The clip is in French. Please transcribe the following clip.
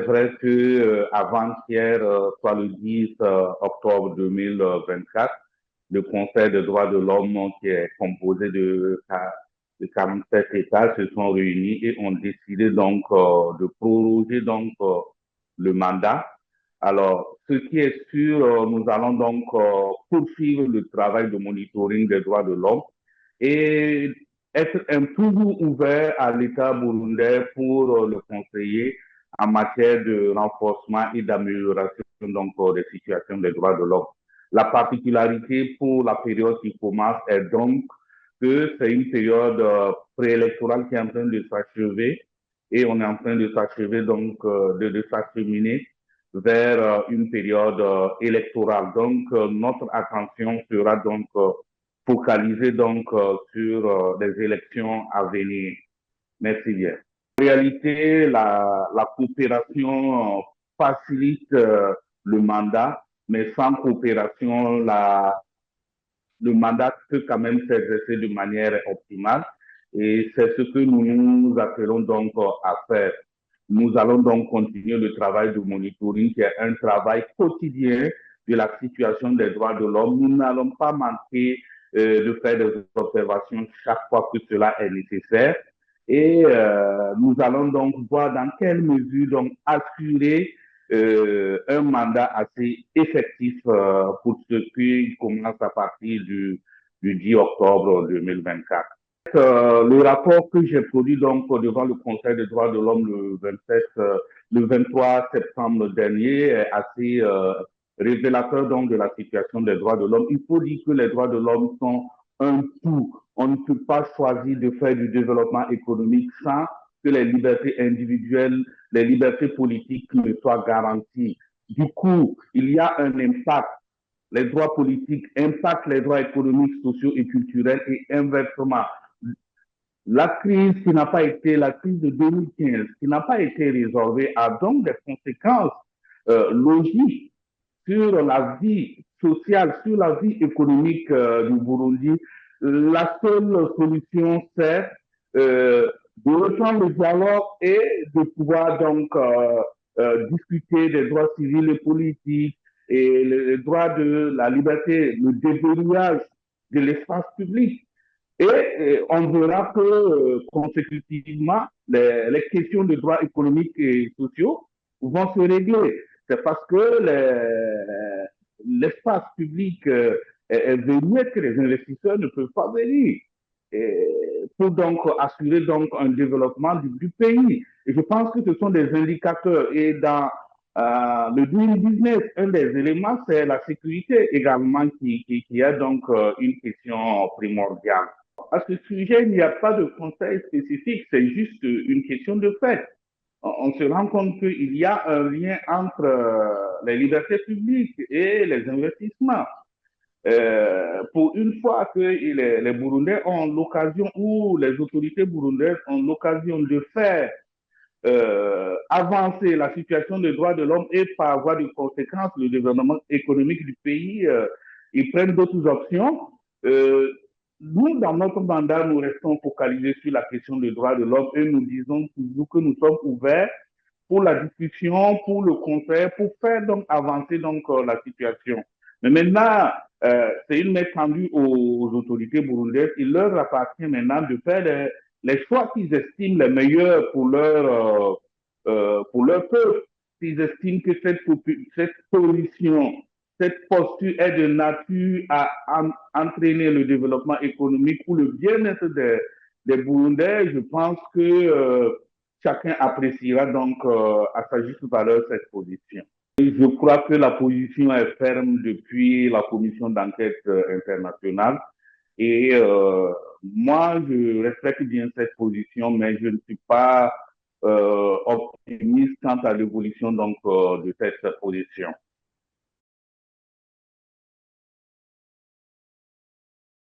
vrai que avant-hier, soit le 10 octobre 2024, le Conseil des droits de l'homme, qui est composé de 47 États, se sont réunis et ont décidé donc de proroger donc le mandat. Alors, ce qui est sûr, nous allons donc poursuivre le travail de monitoring des droits de l'homme et être toujours ouvert à l'État burundais pour le conseiller en matière de renforcement et d'amélioration donc des situations des droits de l'homme. La particularité pour la période qui commence est donc que c'est une période préélectorale qui est en train de s'achever et on est en train de s'achever donc de s'acheminer vers une période électorale. Donc notre attention sera donc focalisée donc sur les élections à venir. Merci bien. En réalité, la coopération facilite le mandat, mais sans coopération, le mandat peut quand même s'exercer de manière optimale. Et c'est ce que nous nous appelons donc à faire. Nous allons donc continuer le travail de monitoring, qui est un travail quotidien de la situation des droits de l'homme. Nous n'allons pas manquer de faire des observations chaque fois que cela est nécessaire. Et nous allons donc voir dans quelle mesure donc assurer un mandat assez effectif pour ce qui commence à partir du 10 octobre 2024. Le rapport que j'ai produit donc devant le Conseil des droits de l'homme le 23 septembre dernier est assez révélateur donc de la situation des droits de l'homme. Il faut dire que les droits de l'homme sont un tout. On ne peut pas choisir de faire du développement économique sans que les libertés individuelles, les libertés politiques ne soient garanties. Du coup, il y a un impact. Les droits politiques impactent les droits économiques, sociaux et culturels et inversement. La crise qui n'a pas été, la crise de 2015, qui n'a pas été résolvée, a donc des conséquences logiques sur la vie sociale, sur la vie économique du Burundi. La seule solution, c'est de reprendre le dialogue et de pouvoir donc discuter des droits civils et politiques et les droits de la liberté, le déverrouillage de l'espace public. Et on verra que consécutivement, les questions de droits économiques et sociaux vont se régler. C'est parce que l'espace public est venu que les investisseurs ne peuvent pas venir. Et pour donc assurer donc un développement du pays. Et je pense que ce sont des indicateurs. Et dans le doing business, un des éléments, c'est la sécurité également qui est donc une question primordiale. À ce sujet, il n'y a pas de conseil spécifique, c'est juste une question de fait. On se rend compte qu'il y a un lien entre les libertés publiques et les investissements. Pour une fois que les Burundais ont l'occasion ou les autorités burundaises ont l'occasion de faire avancer la situation des droits de l'homme et par voie de conséquence le développement économique du pays, ils prennent d'autres options. Nous, dans notre mandat, nous restons focalisés sur la question des droits de l'homme et nous disons toujours que nous sommes ouverts pour la discussion, pour le conseil, pour faire donc avancer donc la situation. Mais maintenant, c'est une main tendue aux autorités burundaises. Il leur appartient maintenant de faire les choix qu'ils estiment les meilleurs pour leur peuple. S'ils estiment que cette position, cette posture est de nature à entraîner le développement économique ou le bien-être des Burundais, je pense que chacun appréciera donc à sa juste valeur cette position. Je crois que la position est ferme depuis la commission d'enquête internationale et moi, je respecte bien cette position, mais je ne suis pas optimiste quant à l'évolution donc de cette position.